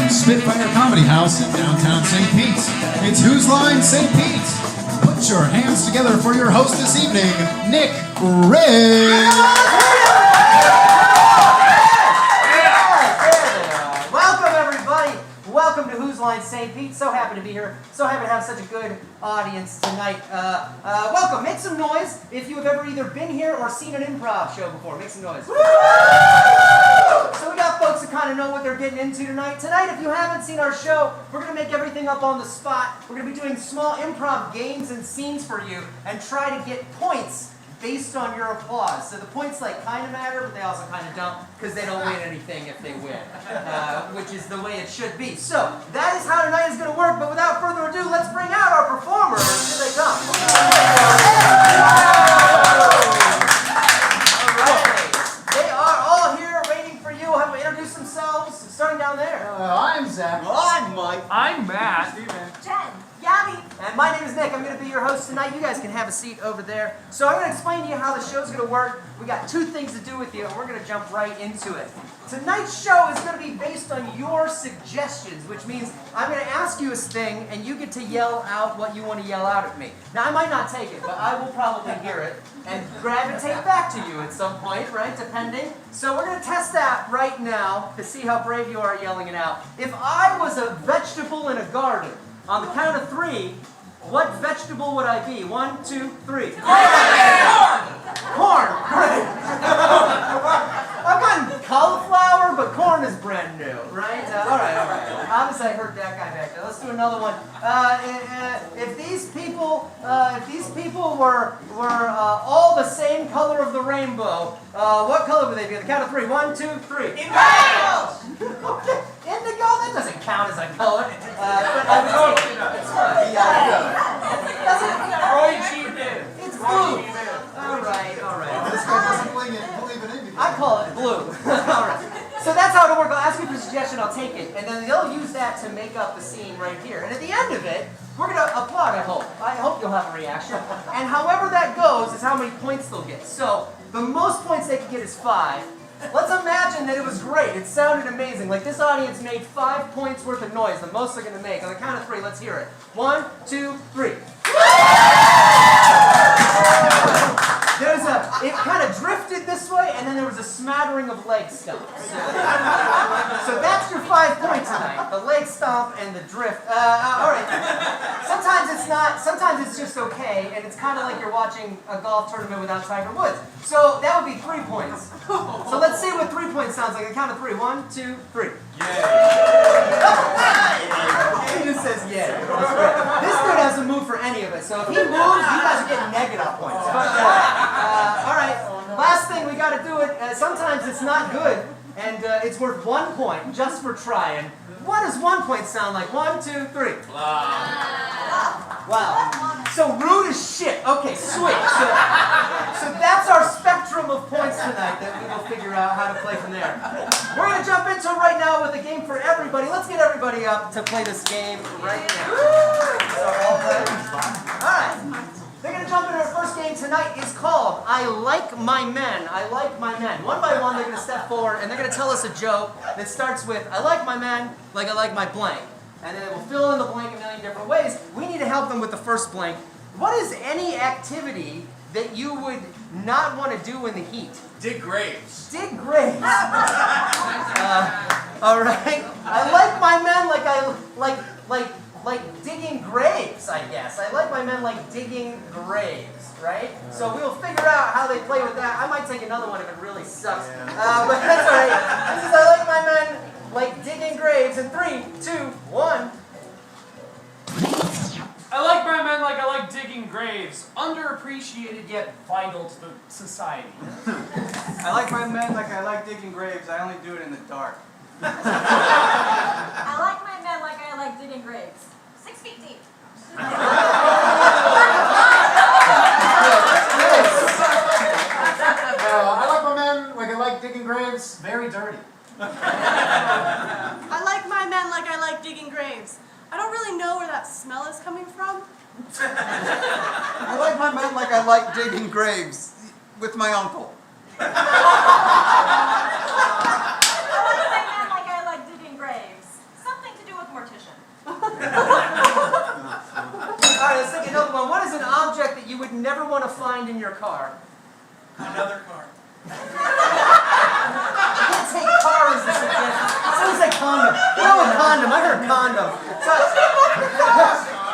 from Spitfire Comedy House in downtown St. Pete. It's Whose Line St. Pete. Put your hands together for your host this evening, Nick Ray. Welcome everybody. Welcome to Whose Line St. Pete. So happy to be here. So happy to have such a good audience tonight. Welcome. Make some noise if you have ever either been here or seen an improv show before. Make some noise. Woo! So we got folks that kind of know what they're getting into tonight. Tonight, if you haven't seen our show, we're going to make everything up on the spot. We're going to be doing small improv games and scenes for you and try to get points based on your applause. So the points kind of matter, but they also kind of don't, because they don't win anything if they win, which is the way it should be. So that is how tonight is going to work, but without further ado, let's bring out our performers. Here they come. All right. They are all here waiting for you. Have them introduce themselves, starting down there. I'm Zach. I'm Mike. I'm Matt. Steven. Jen. Yabby. And my name is Nick. I'm going to be your host tonight. You guys can have a seat over there. So I'm going to explain to you how the show's going to work. We got two things to do with you, and we're going to jump right into it. Tonight's show is going to be based on your suggestions, which means I'm going to ask you a thing, and you get to yell out what you want to yell out at me. Now, I might not take it, but I will probably hear it and gravitate back to you at some point, right, depending. So we're going to test that right now to see how brave you are at yelling it out. If I was a vegetable in a garden, on the count of three, what vegetable would I be? 1, 2, 3. Corn! Great! I've gotten cauliflower, but corn is brand new, right? All right. Obviously, I heard that guy back there. Let's do another one. If these people were all the same color of the rainbow, what color would they be? On the count of three. 1, 2, 3. Indigo! Okay. Indigo? That doesn't count as a color. But I would take it. It's fine. It's blue. All right. This guy doesn't believe in Indigo. I call it blue. All right. So that's how it'll work. I'll ask you for a suggestion, I'll take it. And then they'll use that to make up the scene right here. And at the end of it, we're going to applaud, I hope. I hope you'll have a reaction. And however that goes is how many points they'll get. So the most points they can get is 5. Let's imagine that it was great. It sounded amazing. Like this audience made 5 points worth of noise, the most they're going to make. On the count of 3, let's hear it. 1, 2, 3. It kind of drifted this way, and then there was a smattering of leg stomps. So that's your 5 points tonight. The leg stomp and the drift. All right. Sometimes it's just okay, and it's kind of like you're watching a golf tournament without Tiger Woods. So that would be 3 points. So let's see what 3 points sounds like. On the count of 3. 1, 2, 3. He just says yeah. This dude hasn't moved for any of it, so if he moves, you guys are getting negative points. But, all right, last thing, we got to do it. Sometimes it's not good, and it's worth 1 point just for trying. What does 1 point sound like? 1, 2, 3. Wow. So rude as shit. Okay, sweet. So that's our spectrum of points tonight that we will figure out how to play from there. We're going to jump into it right now with a game for everybody. Let's get everybody up to play this game right now. All right. They're going to jump into our first game tonight. It's called I Like My Men. I Like My Men. One by one, they're going to step forward, and they're going to tell us a joke that starts with, I like my men like I like my blank. And then they will fill in the blank a million different ways. We need to help them with the first blank. What is any activity that you would not want to do in the heat? Dig graves. Dig graves. All right. I like my men like I like digging graves, I guess. I like my men like digging graves, right? So we'll figure out how they play with that. I might take another one if it really sucks. But that's all right. This is I like my men like digging graves. In 3, 2, 1. I like my men like I like digging graves. Underappreciated yet vital to the society. I like my men like I like digging graves. I only do it in the dark. I like my men like I like digging graves. 6 feet deep. I like my men like I like digging graves. Very dirty. I like my men like I like digging graves. I don't really know where that smell is coming from. I like my men like I like digging graves with my uncle. I like my men like I like digging graves. another one. What is an object that you would never want to find in your car? Another car. I can't take car as a suggestion. Sounds like condom. No, a condom. I heard condom. So,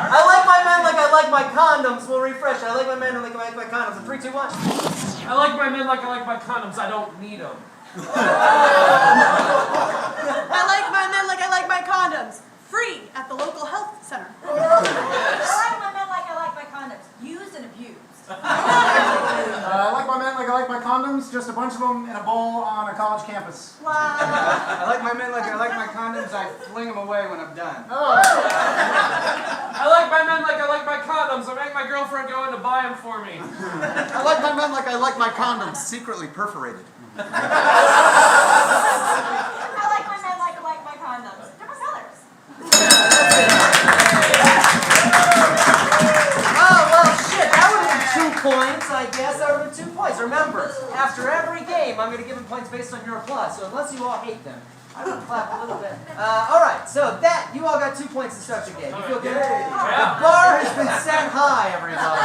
I like my men like I like my condoms. We'll refresh. I like my men like I like my condoms. In 3, 2, 1. I like my men like I like my condoms. I don't need them. I like my men like I like my condoms. Free at the local health center. I like my men like I like my condoms. Used and abused. I like my men like I like my condoms, just a bunch of them in a bowl on a college campus. Wow. I like my men like I like my condoms. I fling them away when I'm done. I like my men like I like my condoms. I make my girlfriend go in to buy them for me. I like my men like I like my condoms, secretly perforated. I like my men like I like my condoms. Different colors. Oh, well, shit. That would have been 2 points, I guess. That would have been 2 points. Remember, after every game, I'm going to give them points based on your applause. So unless you all hate them, I will clap a little bit. All right, so that, you all got 2 points to start your game. You feel good? The bar has been set high, everybody.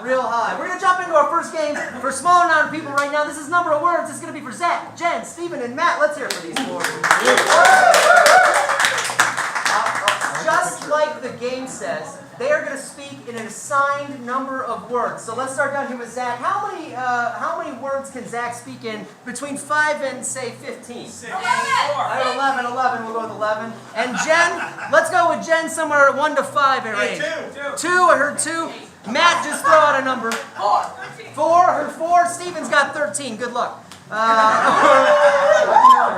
Real high. We're going to jump into our first game for a smaller amount of people right now. This is number of words. This is going to be for Zach, Jen, Steven, and Matt. Let's hear it for these 4. Just like the game says, they are going to speak in an assigned number of words. So let's start down here with Zach. How many words can Zach speak in between 5 and, say, 15? 6. I have 11. We'll go with 11. And Jen, let's go with Jen somewhere 1 to 5 in range. 2. I heard 2. Matt, just throw out a number. 4. 4. I heard 4. Steven's got 13. Good luck.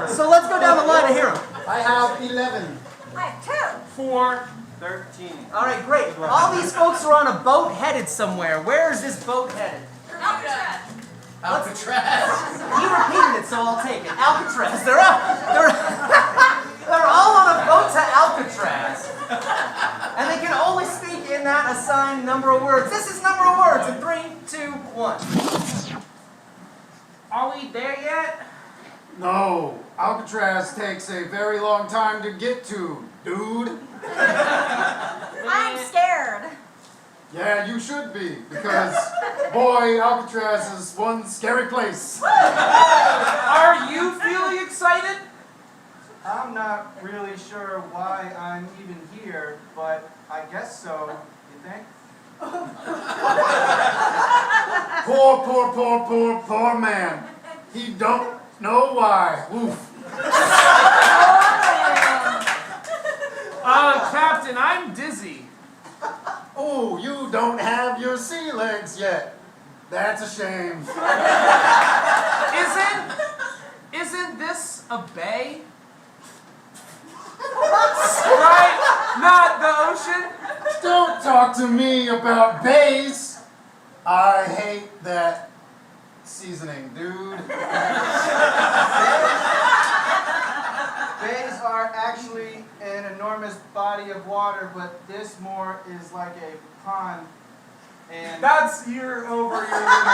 So let's go down the line and hear them. I have 11. I have 2. 4. 13. All right, great. All these folks are on a boat headed somewhere. Where is this boat headed? Alcatraz. Alcatraz. You repeated it, so I'll take it. Alcatraz. They're all on a boat to Alcatraz. And they can only speak in that assigned number of words. This is number of words in 3, 2, 1. Are we there yet? No, Alcatraz takes a very long time to get to, dude. I'm scared. Yeah, you should be, because, boy, Alcatraz is one scary place. Are you feeling excited? I'm not really sure why I'm even here, but I guess so. You think? Poor man. He don't know why. Oof. Captain, I'm dizzy. Oh, you don't have your sea legs yet. That's a shame. Isn't this a bay? Right? Not the ocean? Don't talk to me about bays. I hate that seasoning, dude. Bays are actually an enormous body of water, but this more is like a pond. And That's you're over your limit.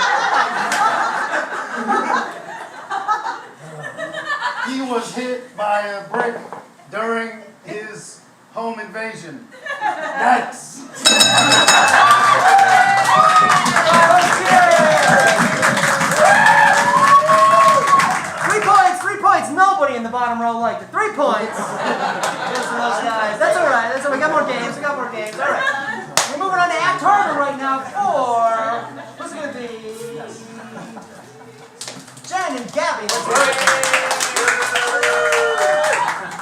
He was hit by a brick during his home invasion. That's... Nobody in the bottom row liked it. 3 points. Just for those guys. That's all right. We got more games. All right. We're moving on to Act Harder right now for... Who's it going to be? Jen and Gabby. Let's go.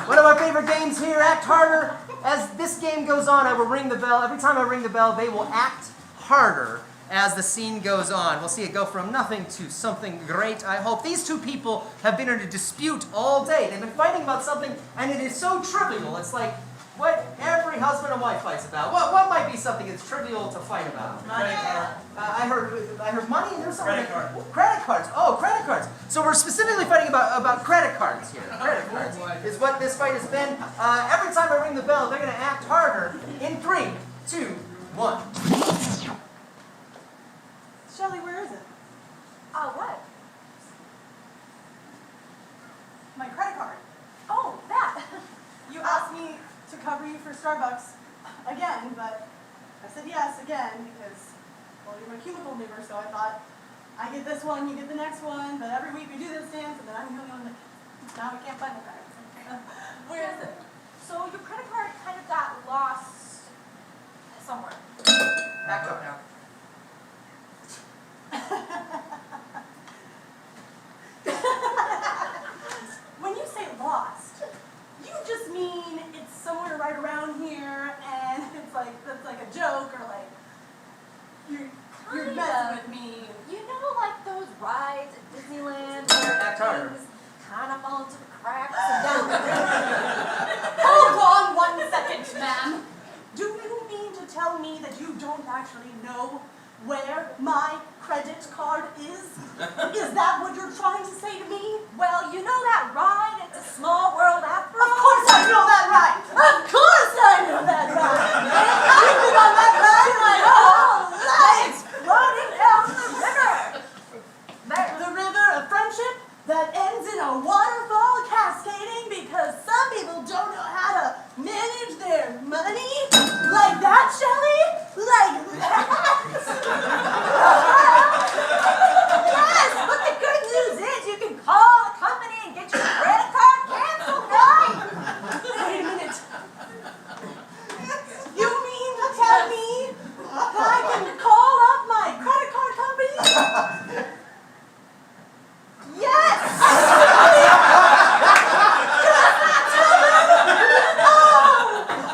One of our favorite games here, Act Harder. As this game goes on, I will ring the bell. Every time I ring the bell, they will act harder as the scene goes on. We'll see it go from nothing to something great, I hope. These 2 people have been in a dispute all day. They've been fighting about something, and it is so trivial. It's like what every husband and wife fights about. What might be something that's trivial to fight about? Credit card. I heard money, and there's something. Credit card. Credit cards. Oh, credit cards. So we're specifically fighting about credit cards here. Credit cards is what this fight has been. Every time I ring the bell, they're going to act harder. In 3, 2, 1. Shelly, where is it? What? My credit card. Oh, that. You asked me to cover you for Starbucks again, but I said yes again because, well, you're my cubicle neighbor, so I thought, I get this one, you get the next one, but every week we do this dance, and then I'm the only one that now we can't find the card. Where is it? So your credit card kind of got lost somewhere. Back up now. When you say lost, you just mean it's somewhere right around here, and it's like, that's like a joke, or like, you're messing with me. You know, like those rides at Disneyland where Back harder. things kind of fall into the cracks and down the Hold on 1 second, ma'am. Do you mean to tell me that you don't actually know where my credit card is? Is that what you're trying to say to me? Well, you know that ride? It's a small world after all. Of course I know that ride! Of course I know that ride! I've been on that ride my whole life! Floating down the river. There. The river of friendship that ends in a waterfall cascading because some people don't know how to manage their money? Like that, Shelley? Like that? Yes, but the good news is you can call the company and get your credit card canceled, right? Wait a minute. You mean to tell me that I can call up my credit card company? Yes!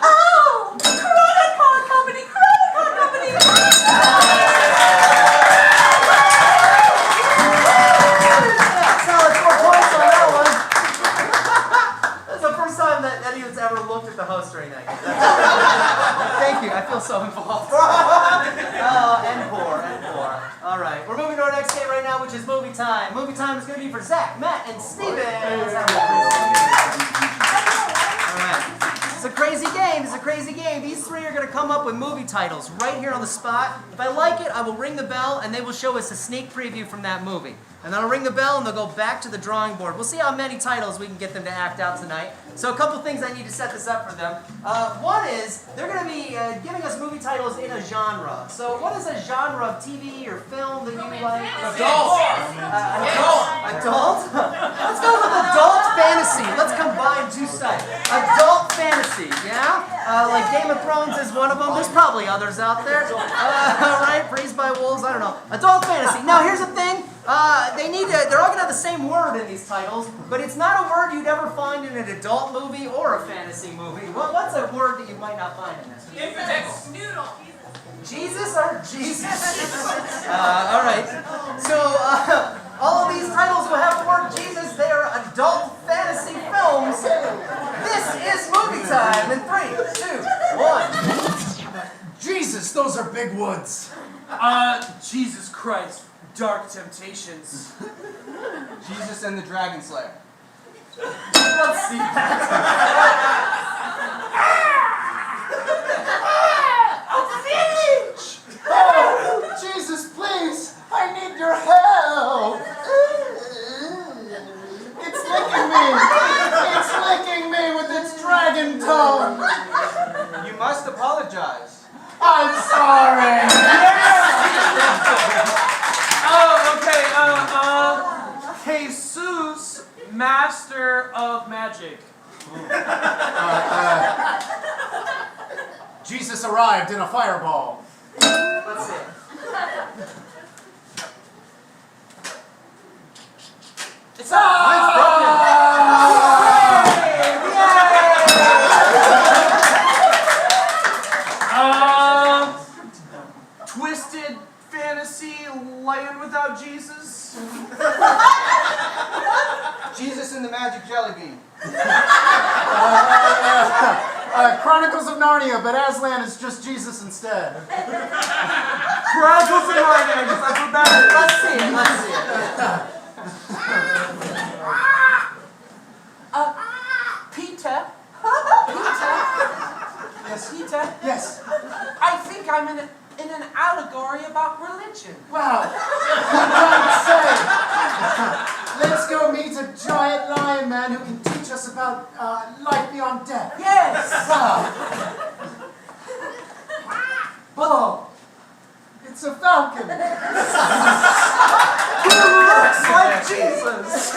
Oh! Credit card company! Credit card company! Solid 4 points on that one. That's the first time that anyone's ever looked at the host during that game. Thank you. I feel so involved. Oh, and poor. All right, we're moving to our next game right now, which is movie time. Movie time is going to be for Zach, Matt, and Steven. Let's have a all right. It's a crazy game. It's a crazy game. These three are going to come up with movie titles right here on the spot. If I like it, I will ring the bell, and they will show us a sneak preview from that movie. And then I'll ring the bell, and they'll go back to the drawing board. We'll see how many titles we can get them to act out tonight. So a couple things I need to set this up for them. One is, they're going to be giving us movie titles in a genre. So what is a genre of TV or film that you like? Adult. Adult? Let's go with adult fantasy. Let's combine two sides. Adult fantasy, yeah? Like Game of Thrones is one of them. There's probably others out there. Right? Praised by Wolves, I don't know. Adult fantasy. Now here's the thing. They're all going to have the same word in these titles, but it's not a word you'd ever find in an adult movie or a fantasy movie. What's a word that you might not find in this? Noodle. Jesus or Jesus? All right. So all of these titles will have the word Jesus. They are adult fantasy films. This is movie time in 3, 2, 1. Jesus, those are big woods. Jesus Christ. Dark Temptations. Jesus and the Dragon Slayer. Let's see that. Oh, Jesus, please, I need your help. It's licking me. It's licking me with its dragon tongue. You must apologize. I'm sorry. Oh, okay, Jesus, Master of Magic. Jesus arrived in a fireball. Let's see. It's mine's broken. Twisted fantasy land without Jesus. Jesus and the Magic Jelly Bean. Chronicles of Narnia, but Aslan is just Jesus instead. Chronicles of Narnia, because I put that. Let's see it. Let's see it. Peter. Yes. Peter. Yes. I think I'm in an allegory about religion. Wow. What can I say? Let's go meet a giant lion man who can teach us about life beyond death. Yes. Wow. But Falcon. Who looks like Jesus?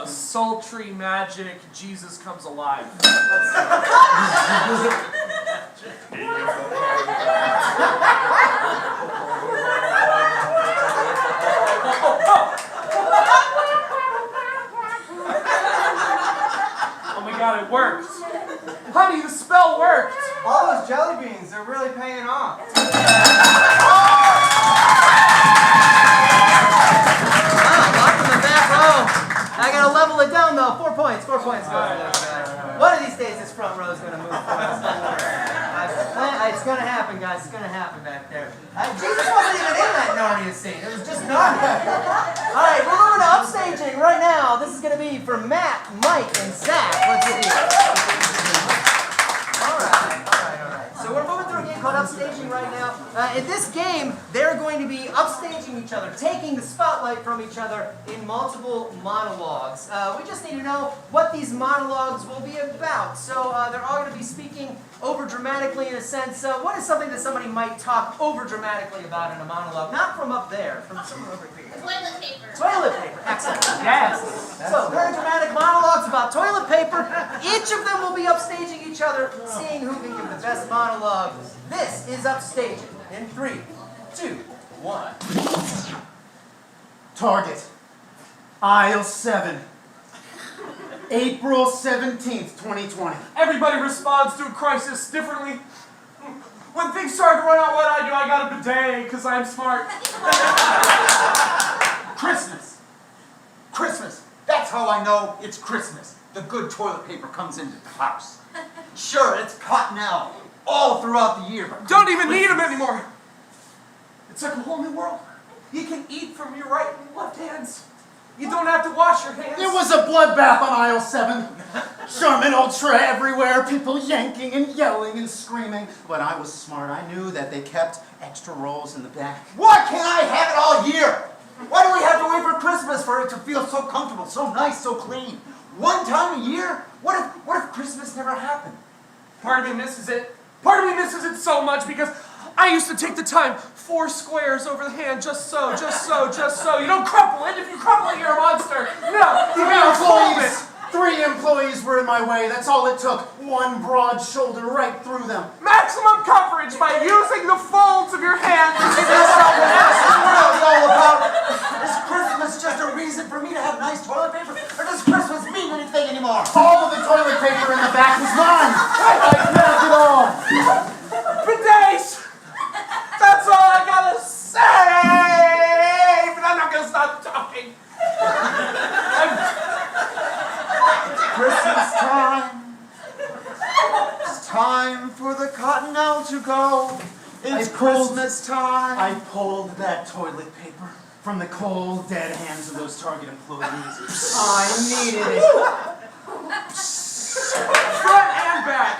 Sultry magic, Jesus comes alive. Oh my god, it worked. Honey, the spell worked. All those jelly beans, they're really paying off. Locked in the back row. I gotta level it down though. 4 points. 4 points. Go for this guy. One of these days, this front row is gonna move forward. It's gonna happen, guys. It's gonna happen back there. Jesus wasn't even in that Narnia scene. It was just Narnia. All right, we're moving to upstaging right now. This is gonna be for Matt, Mike, and Zach. Let's see. All right. So we're moving through a game called upstaging right now. In this game, they're going to be upstaging each other, taking the spotlight from each other in multiple monologues. We just need to know what these monologues will be about. So they're all going to be speaking over dramatically in a sense. What is something that somebody might talk over dramatically about in a monologue? Not from up there, from somewhere over here. Toilet paper. Toilet paper, excellent. Yes. So, very dramatic monologues about toilet paper. Each of them will be upstaging each other, seeing who can give the best monologue. This is upstaging in 3, 2, 1. Target. Aisle 7. April 17th, 2020. Everybody responds to a crisis differently. When things start to run out, what I do, I got a bidet because I'm smart. Christmas. Christmas. That's how I know it's Christmas. The good toilet paper comes into the house. Sure, it's Cottonelle all throughout the year. But Don't even need them anymore. It's like a whole new world. You can eat from your right and left hands. You don't have to wash your hands. It was a bloodbath on aisle 7. Charmin Ultra everywhere, people yanking and yelling and screaming. But I was smart. I knew that they kept extra rolls in the back. why can't I have it all year? Why do we have to wait for Christmas for it to feel so comfortable, so nice, so clean? One time a year? What if Christmas never happened? Part of me misses it. Part of me misses it so much because I used to take the time, 4 squares over the hand, just so. You don't crumple it. If you crumple it, you're a monster. No, you gotta fold it. 3 employees were in my way. That's all it took. One broad shoulder right through them. Maximum coverage by using the folds of your hand. That's what the world's all about. Is Christmas just a reason for me to have nice toilet paper? Or does Christmas mean anything anymore? All of the toilet paper in the back was mine. I grabbed it all. Bidets! That's all I gotta say! But I'm not gonna stop talking. Christmas time. It's time for the Cottonelle to go. It's Christmas time. I pulled that toilet paper from the cold, dead hands of those Target employees. I needed it. Front and back.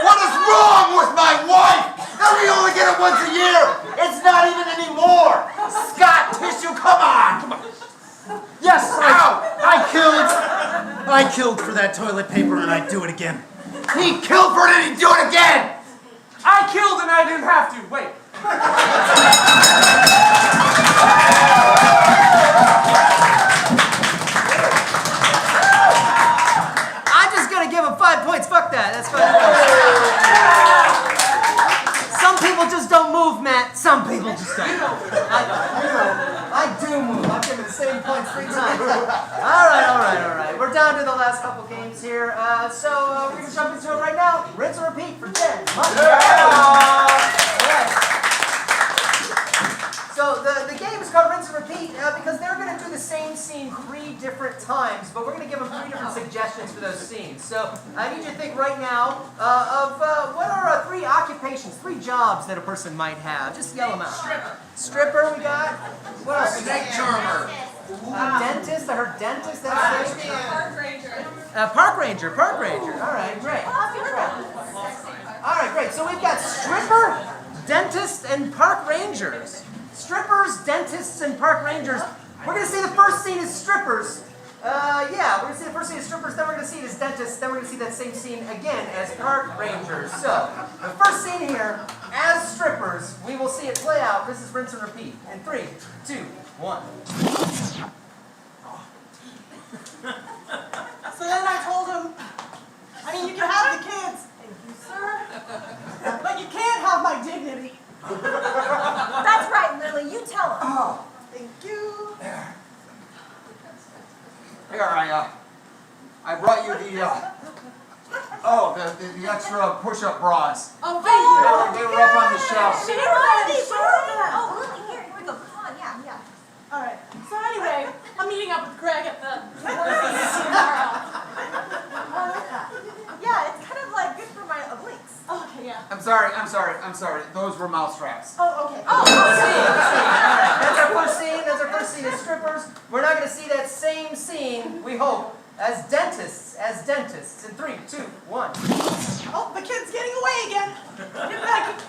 What is wrong with my wife? Now we only get it once a year. It's not even anymore. Scott tissue, come on. Yes, I killed for that toilet paper, and I'd do it again. He killed for it and he'd do it again. I killed and I didn't have to. Wait. I'm just gonna give him 5 points. Fuck that. That's fine. Some people just don't move, Matt. Some people just don't. I do move. I'll give it the same points 3 times. All right. We're down to the last couple games here. So we're gonna jump into it right now. Rinse and repeat for 10. So the game is called Rinse and Repeat because they're going to do the same scene 3 different times, but we're going to give them 3 different suggestions for those scenes. So I need you to think right now of what are 3 occupations, 3 jobs that a person might have. Just yell them out. Stripper we got. What else? Snake charmer. Dentist. I heard dentist. That's it. Park ranger. Park ranger. All right, great. All right, great. So we've got stripper, dentist, and park rangers. Strippers, dentists, and park rangers. We're going to say the first scene is strippers. Yeah, we're gonna see the first scene as strippers, then we're gonna see it as dentists, then we're gonna see that same scene again as park rangers. So, the first scene here, as strippers, we will see it play out. This is rinse and repeat. In 3, 2, 1. So then I told him, I mean, you can have the kids. Thank you, sir. But you can't have my dignity. That's right, Lily. You tell him. Oh, thank you. Here, I brought you the extra push-up bras. Oh, thank you. They were up on the shelf. She didn't want these. Oh, Lily, here we go. Come on, yeah. All right. So anyway, I'm meeting up with Greg at the tomorrow. Yeah, it's kind of like good for my obliques. Okay, yeah. I'm sorry. Those were mouse traps. Oh, okay. Alright, that's our first scene. That's our first scene as strippers. We're not going to see that same scene, we hope, as dentists. In 3, 2, 1. Oh, the kid's getting away again. Get back.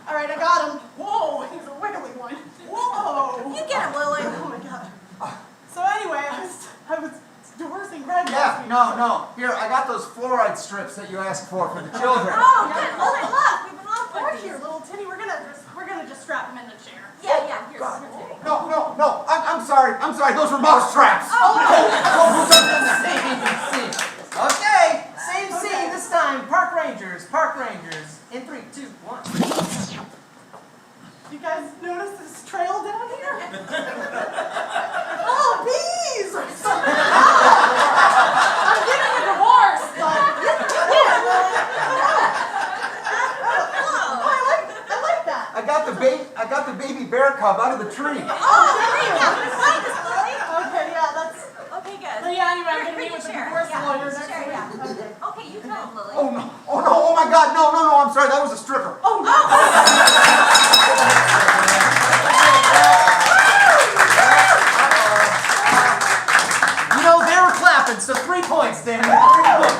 All right, I got him. Whoa, he's a wiggly one. Whoa. You get him, Lily. Oh my God. So anyway, I was divorcing Greg. Yeah, no. Here, I got those fluoride strips that you asked for the children. Oh, good. Lily, look. We've been on Look board here, here. little Tinny. We're gonna just strap him in the chair. Yeah. Here. No. I'm sorry. Those were mouse traps. Same scene. Okay, same scene this time. Park rangers. In 3, 2, 1. You guys notice this trail down here? Oh, bees! I'm getting a divorce. I like that. I got the baby bear cub out of the tree. Oh, there you go. Find us, Lily. Okay, yeah, that's. Okay, good. But yeah, anyway, I'm gonna meet with the Chair. divorce Yeah, lawyer next chair, week. yeah. Okay. Okay, you tell him, Lily. Oh no! Oh my God! No! I'm sorry. That was a stripper. Oh, no. They were clapping, so 3 points, Danny. 3 points.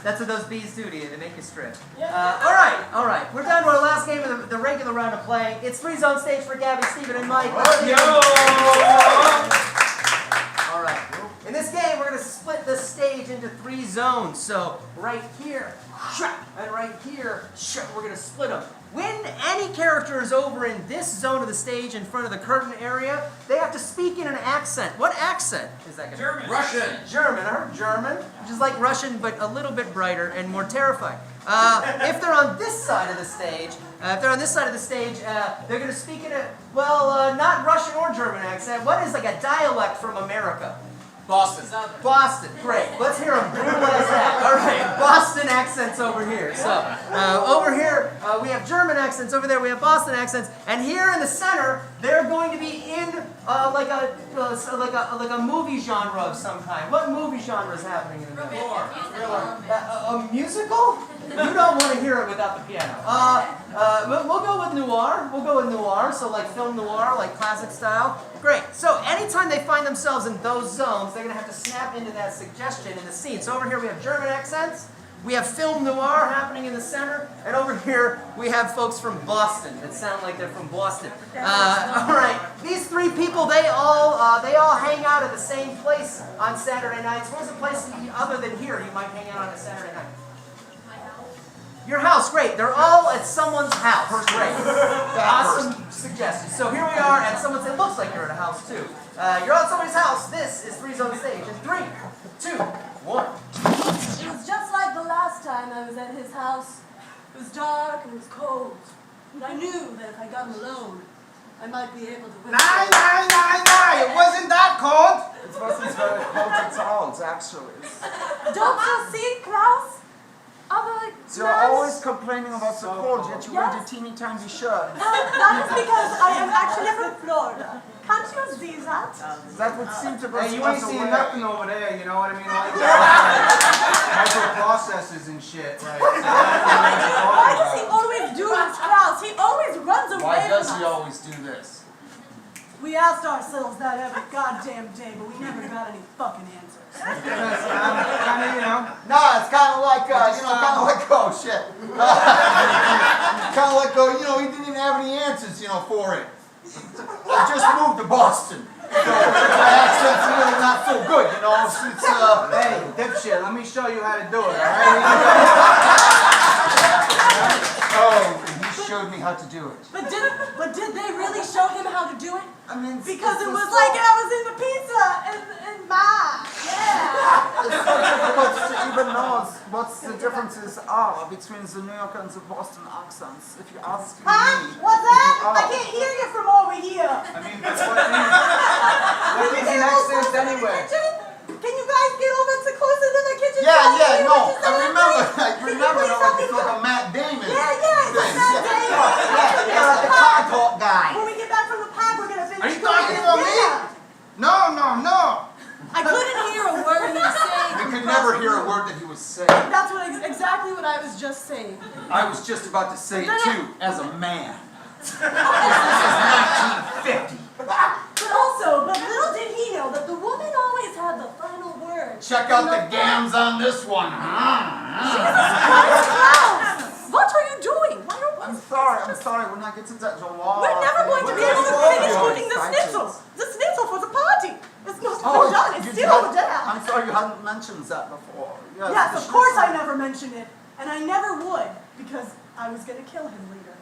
That's what those bees do to you. They make you strip. All right. We're down to our last game of the regular round of play. It's 3-zone stage for Gabby, Steven, and Mike. Let's see them. All right. In this game, we're going to split the stage into 3 zones. So right here, and right here, we're going to split them. When any character is over in this zone of the stage in front of the curtain area, they have to speak in an accent. What accent is that going to be? German. Russian. German, I heard German, which is like Russian, but a little bit brighter and more terrifying. If they're on this side of the stage, they're going to speak in a, not Russian or German accent. What is like a dialect from America? Boston. Boston, great. Let's hear them brutalize that. All right, Boston accents over here. So over here we have German accents. Over there we have Boston accents. And here in the center, they're going to be in like a movie genre of some kind. What movie genre is happening in the middle? A musical? You don't want to hear it without the piano. We'll go with noir. So like film noir, like classic style. Great. So anytime they find themselves in those zones, they're going to have to snap into that suggestion in the scene. So over here we have German accents. We have film noir happening in the center. And over here we have folks from Boston that sound like they're from Boston. All right. These 3 people, they all hang out at the same place on Saturday nights. Where's a place other than here you might hang out on a Saturday night? Your house, great. They're all at someone's house. Great. Awesome suggestion. So here we are at someone's, it looks like you're at a house too. You're at somebody's house. This is 3-zone stage. In 3, 2, 1. It was just like the last time I was at his house. It was dark and it was cold. And I knew that if I got him alone, I might be able to win. Nah, it wasn't that cold. It wasn't very cold at all, actually. Don't you see, Klaus? You're always complaining about the cold, yet you wear your teeny tiny shirt. That is because I am actually from Florida. Can't you see that? That would seem to be Hey, you ain't seeing nothing over there, you know what I mean? All you microprocessors and shit. Like, Why does he always do this, Klaus? He always runs away Why does from he us. always do this? We asked ourselves that every goddamn day, but we never got any fucking answers. kind of, you know. No, it's kind of like, oh shit. Kind of like, he didn't even have any answers, for it. I just moved to Boston. So my accent's really not so good, you know. Hey, dipshit, let me show you how to do it, alright? Oh, he showed me how to do it. But did they really show him how to do it? I mean, Because it was like I was in the pizza and ma. Yeah. it's so difficult to even know what the differences are between the New York and the Boston accents. If you ask me. What's that? I can't hear you from over here. I mean, but what is an accent anyway? Can you guys get over to closer to the kitchen? Yeah, no. I remember like a Matt Damon. Yeah, it's like Matt Damon. Yeah, like the car talk guy. When we get back from the pack, we're gonna finish. Are you talking about me? No. I couldn't hear a word he was saying. We could never hear a word that he was saying. That's exactly what I was just saying. I was just about to say it too, as a man. This is 1950. But little did he know that the woman always had the final word. Check out the gams on this one. What are you doing? Why don't I'm sorry. We're not getting that law. We're never going to be able to finish cooking the schnitzel. The schnitzel for the party. It's not done. It's still over there. I'm sorry you hadn't mentioned that before. Yes, of course I never mentioned it. And I never would, because I was going to kill him later.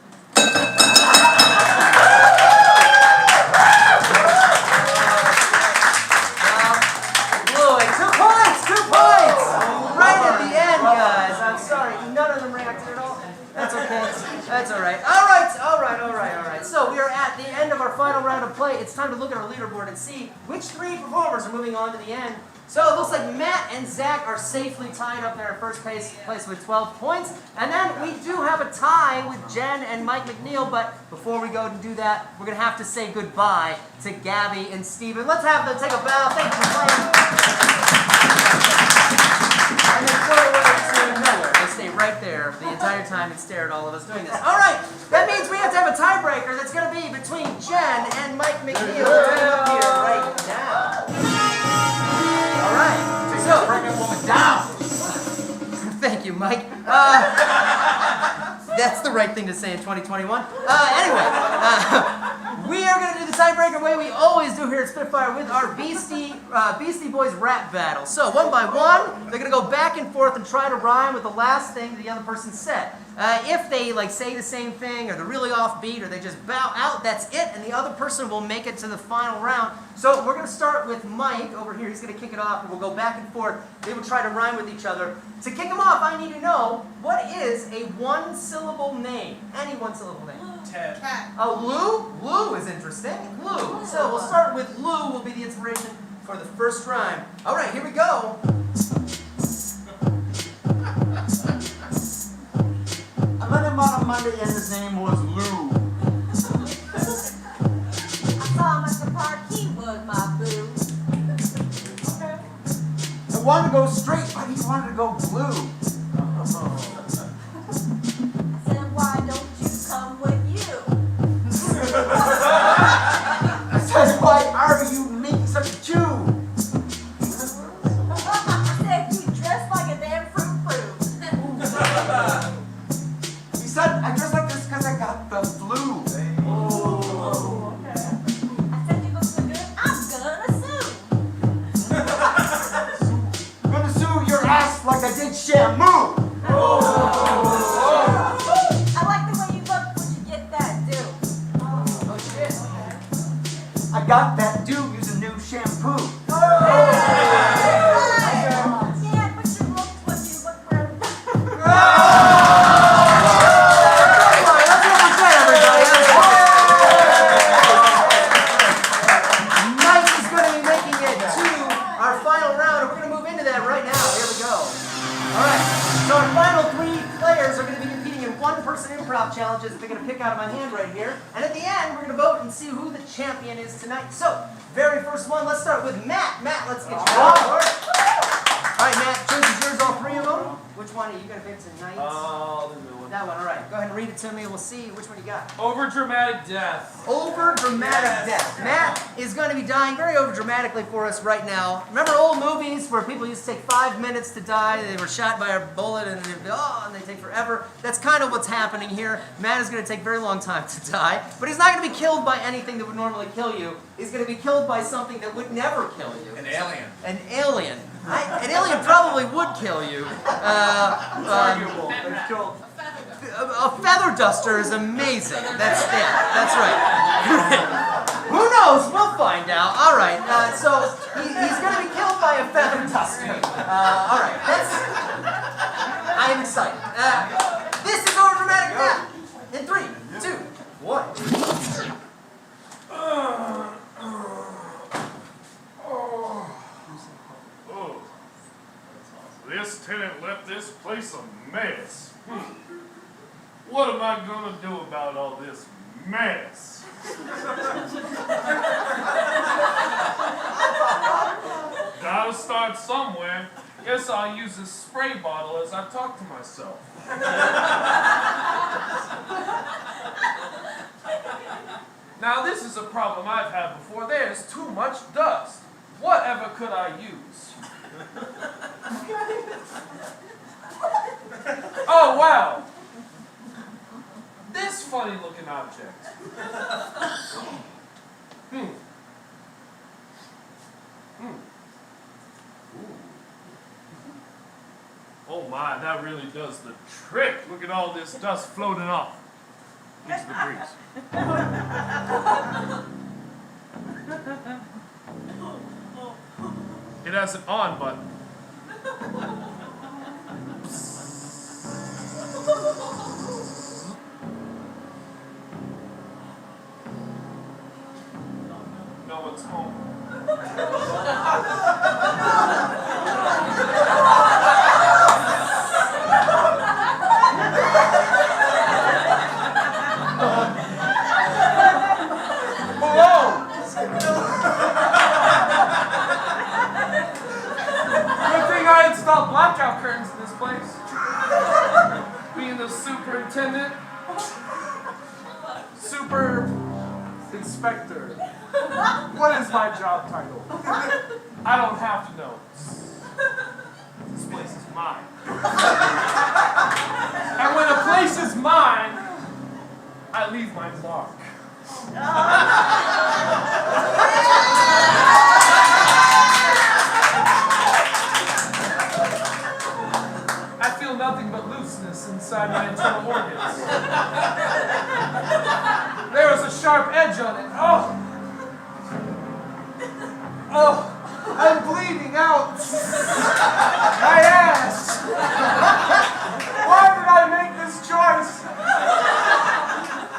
Lloyd, 2 points! 2 points! Right at the end, guys. I'm sorry. None of them reacted at all. That's okay. That's all right. All right. So we are at the end of our final round of play. It's time to look at our leaderboard and see which 3 performers are moving on to the end. So it looks like Matt and Zach are safely tied up there in first place with 12 points. And then we do have a tie with Jen and Mike McNeil. But before we go and do that, we're going to have to say goodbye to Gabby and Steven. Let's have them take a bow. Thank you for playing. And then go away to nowhere. They stay right there the entire time and stare at all of us doing this. All right. That means we have to have a tiebreaker that's going to be between Jen and Mike McNeil. Coming up here right now. All right. So, bring that woman down. Thank you, Mike. That's the right thing to say in 2021. Anyway, we are going to do the tiebreaker way we always do here at Spitfire with our Beastie Boys rap battle. So, one by one, they're going to go back and forth and try to rhyme with the last thing the other person said. If they say the same thing, or they're really offbeat, or they just bow out, that's it, and the other person will make it to the final round. So we're going to start with Mike over here. He's going to kick it off, and we'll go back and forth. They will try to rhyme with each other. To kick them off, I need to know, what is a one-syllable name? Any one-syllable name? Ted. Oh, Lou? Lou is interesting. Lou. So we'll start with Lou will be the inspiration for the first rhyme. All right, here we go. I met him on a Monday and his name was Lou. I saw him at the park, he was my boo. I wanted to go straight, but he wanted to go blue. I said, why don't you come with you? I said, why are you making such a Jew? I said, you dress like a damn fruit. He said, I dress like this because I got the flu. I said, you look so good, I'm gonna sue. I'm gonna sue your ass like I did Shamu. I like the way you look when you get that do. Oh, shit. I got that dude using new shampoo. Yeah, but you look what you look for. Mike is going to be making it to our final round, and we're going to move into that right now. Here we go. All right. So our final 3 players are going to be competing in one-person improv challenges that they're going to pick out of my hand right here. And at the end, we're going to vote and see who the champion is tonight. So, very first one, let's start with Matt. Matt, let's get you on board. All right, Matt. choices yours, all three of them? Which one are you going to pick tonight? Oh, the new one. That one, all right. Go ahead and read it to me. We'll see which one you got. Over dramatic death. Over dramatic death. Matt is going to be dying very over dramatically for us right now. Remember old movies where people used to take 5 minutes to die? They were shot by a bullet and they take forever. That's kind of what's happening here. Matt is going to take a very long time to die, but he's not going to be killed by anything that would normally kill you. He's going to be killed by something that would never kill you. An alien. An alien. An alien probably would kill you. Arguable. They've killed. A feather duster is amazing. That's right. Who knows? We'll find out. All right. So he's going to be killed by a feather duster. All right. I am excited. This is Over Dramatic Death. In 3, 2, 1. This tenant left this place a mess. What am I gonna do about all this mess? Gotta start somewhere. Guess I'll use this spray bottle as I talk to myself. Now this is a problem I've had before. There's too much dust. Whatever could I use? Oh, wow. This funny looking object. Oh my, that really does the trick. Look at all this dust floating off. Into the breeze. It has an on button. No one's home. Blackout curtains in this place. Being the superintendent, super inspector. What is my job title? I don't have to know. This place is mine. And when a place is mine, I leave my mark. Nothing but looseness inside my internal organs. There was a sharp edge on it. Oh, I'm bleeding out. My ass. Why did I make this choice?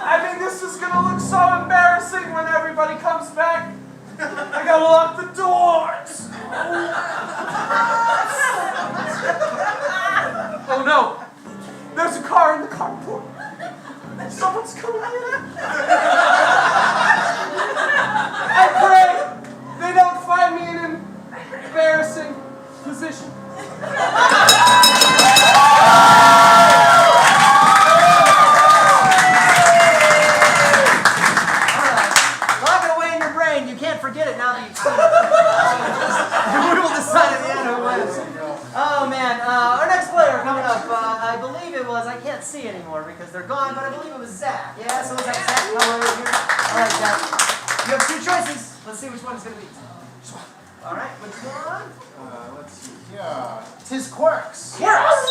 I mean, this is gonna look so embarrassing when everybody comes back. I gotta lock the doors. Oh no! There's a car in the carport! Someone's coming in! I pray they don't find me in an embarrassing position. Alright, lock it away in your brain. You can't forget it now that you've seen it. We will decide at the end who wins. Oh man, our next player coming up, I believe it was, I can't see anymore because they're gone, but I believe it was Zach. Yeah, so let's have Zach come over here. Alright, Zach. You have 2 choices. Let's see which one it's going to be. Alright, which one? Let's see here. Tis Quirks.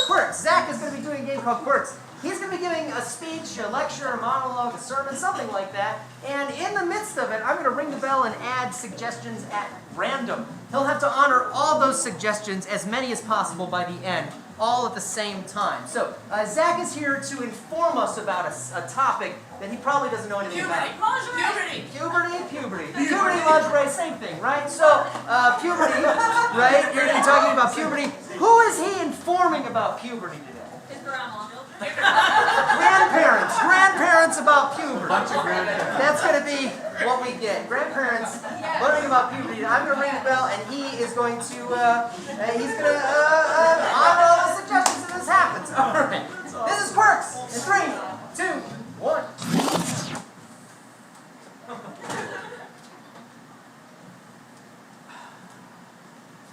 Quirks. Zach is going to be doing a game called Quirks. He's going to be giving a speech, a lecture, a monologue, a sermon, something like that. And in the midst of it, I'm going to ring the bell and add suggestions at random. He'll have to honor all those suggestions, as many as possible by the end, all at the same time. So, Zach is here to inform us about a topic that he probably doesn't know anything about. Puberty, lingerie, same thing, right? So, puberty, right? You're going to be talking about puberty. Who is he informing about puberty today? His grandma. Grandparents. grandparents about puberty. Bunch of grandparents. That's going to be what we get. Grandparents learning about puberty. I'm going to ring the bell, and he is going to, honor all the suggestions that this happens. All right. This is Quirks. In 3, 2, 1.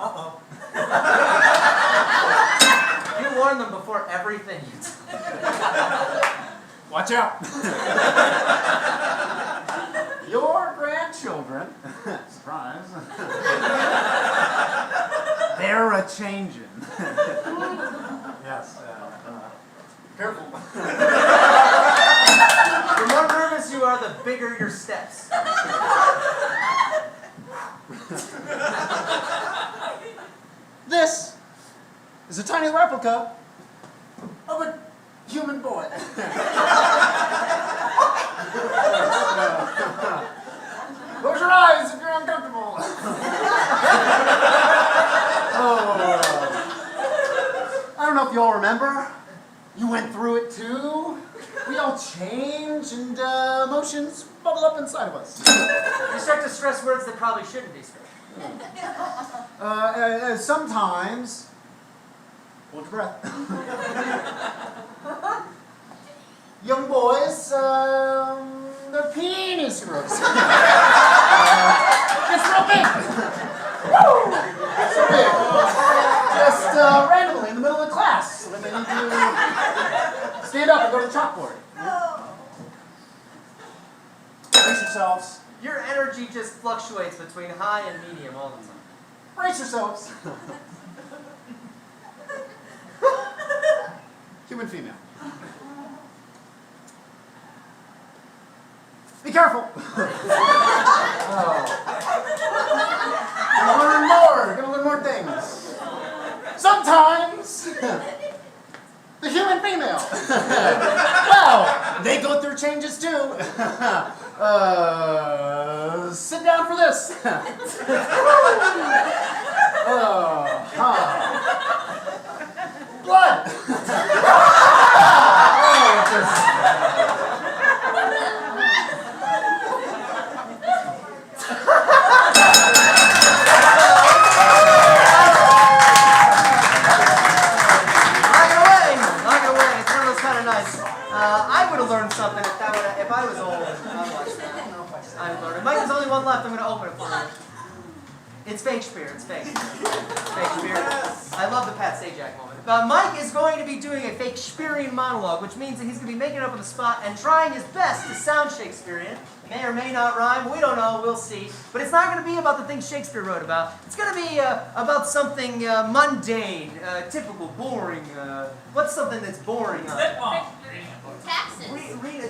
Uh-oh. You warn them before everything. Watch out. Your grandchildren, surprise, they're a-changin'. Yes, careful. The more nervous you are, the bigger your steps. This is a tiny replica of a human boy. Close your eyes if you're uncomfortable. I don't know if you all remember. You went through it too. We all change and emotions bubble up inside of us. You start to stress words that probably shouldn't be stressed. Sometimes, hold your breath. Young boys, their penis grows. It's real big. Woo! So big. Just randomly in the middle of the class. When they need to stand up and go to the chalkboard. Brace yourselves. Your energy just fluctuates between high and medium all the time. Brace yourselves. Human female. Be careful. Gonna learn more things. Sometimes the human female. Well, they go through changes too. Sit down for this. Blood. I would have learned something if I was old. I would learn it. Mike, there's only one left. I'm going to open it for you. It's Shakespeare. It's fake. Shakespeare. I love the Pat Sajak moment. Mike is going to be doing a Shakespearean monologue, which means that he's going to be making it up on the spot and trying his best to sound Shakespearean. May or may not rhyme. We don't know. We'll see. But it's not going to be about the things Shakespeare wrote about. It's going to be about something mundane, typical, boring. What's something that's boring?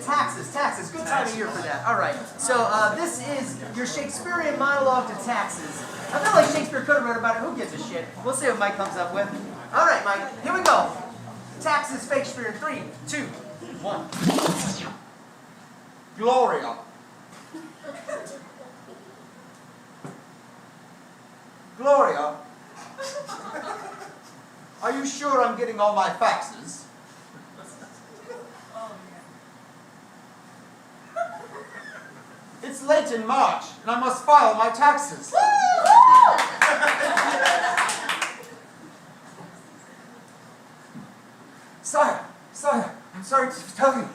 Taxes. Taxes. Good time of year for that. All right. So this is your Shakespearean monologue to taxes. I feel like Shakespeare could have wrote about it. Who gives a shit? We'll see what Mike comes up with. All right, Mike. Here we go. Taxes, Shakespeare in 3, 2, 1. Gloria. Gloria. Are you sure I'm getting all my faxes? It's late in March, and I must file my taxes. Sire, I'm sorry to tell you,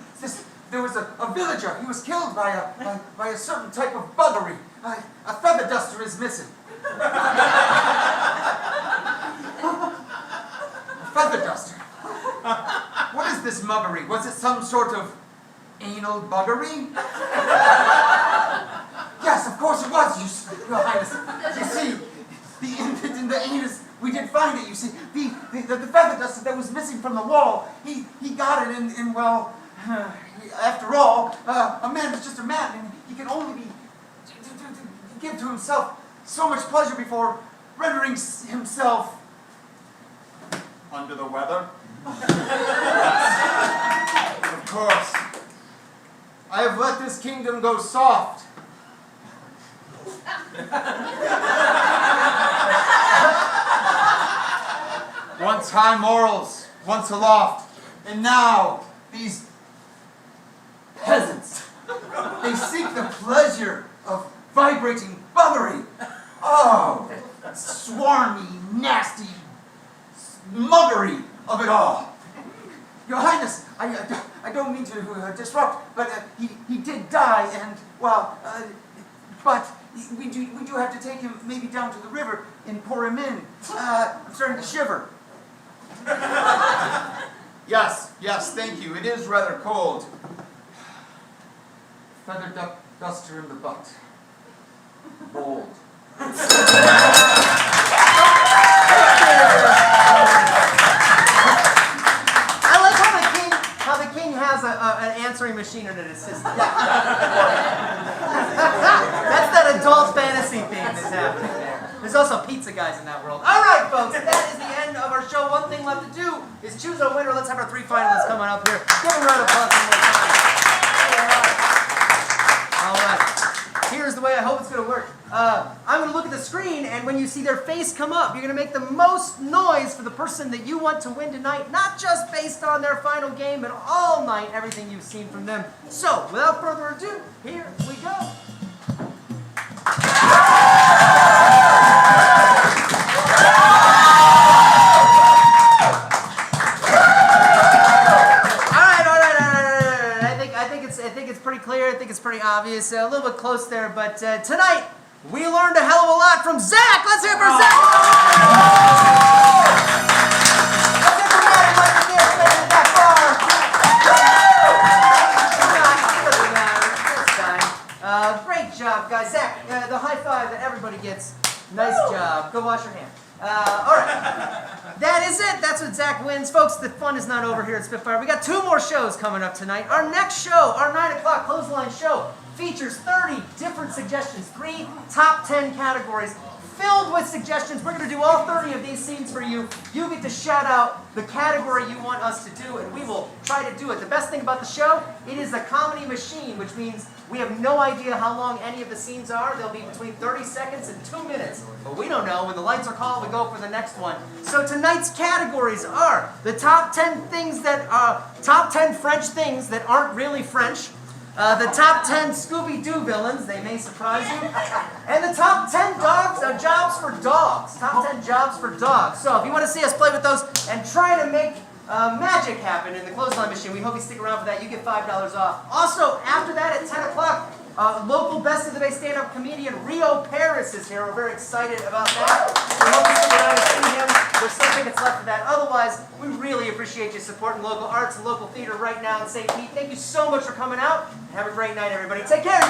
there was a villager. He was killed by a certain type of buggery. A feather duster is missing. A feather duster? What is this muggery? Was it some sort of anal buggery? Yes, of course it was, Your Highness. You see, the infant in the anus, we did find it, you see. The feather duster that was missing from the wall, he got it in well, after all, a man is just a man, and he can only give to himself so much pleasure before rendering himself under the weather. Of course. I have let this kingdom go soft. Once high morals, once aloft, and now these peasants. They seek the pleasure of vibrating buggery. Oh, that swarmy, nasty muggery of it all. Your Highness, I don't mean to disrupt, but he did die, and, well, but we do have to take him maybe down to the river and pour him in. I'm starting to shiver. Yes, thank you. It is rather cold. Feather duster in the butt. Bold. I like how the king has an answering machine in his system. That's that adult fantasy theme that's happening there. There's also pizza guys in that world. All right, folks, that is the end of our show. One thing left to do is choose our winner. Let's have our 3 finalists coming up here. Give them a round of applause one more time. All right. Here's the way I hope it's going to work. I'm going to look at the screen, and when you see their face come up, you're going to make the most noise for the person that you want to win tonight, not just based on their final game, but all night, everything you've seen from them. So, without further ado, here we go. I think it's pretty clear. I think it's pretty obvious. A little bit close there, but tonight we learned a hell of a lot from Zach. Let's hear it for Zach. Let's hear it for Matt. Like to dance, making it that far. Great job, guys. Zach, the high five that everybody gets. Nice job. Go wash your hands. All right. That is it. That's what Zach wins. Folks, the fun is not over here at Spitfire. We got 2 more shows coming up tonight. Our next show, our 9 o'clock clothesline show, features 30 different suggestions, 3 top 10 categories filled with suggestions. We're going to do all 30 of these scenes for you. You get to shout out the category you want us to do, and we will try to do it. The best thing about the show, it is a comedy machine, which means we have no idea how long any of the scenes are. They'll be between 30 seconds and 2 minutes. But we don't know. When the lights are called, we go for the next one. So tonight's categories are the top 10 things that top 10 French things that aren't really French. The top 10 Scooby-Doo villains, they may surprise you. And the top 10 jobs for dogs. Top 10 jobs for dogs. So if you want to see us play with those and try to make magic happen in the clothesline machine, we hope you stick around for that. You get $5 off. Also, after that at 10 o'clock, local Best of the Bay stand-up comedian Rio Paris is here. We're very excited about that. We hope you stick around and see him. There's some tickets left for that. Otherwise, we really appreciate you supporting local arts and local theater right now in St. Pete. Thank you so much for coming out. Have a great night, everybody. Take care.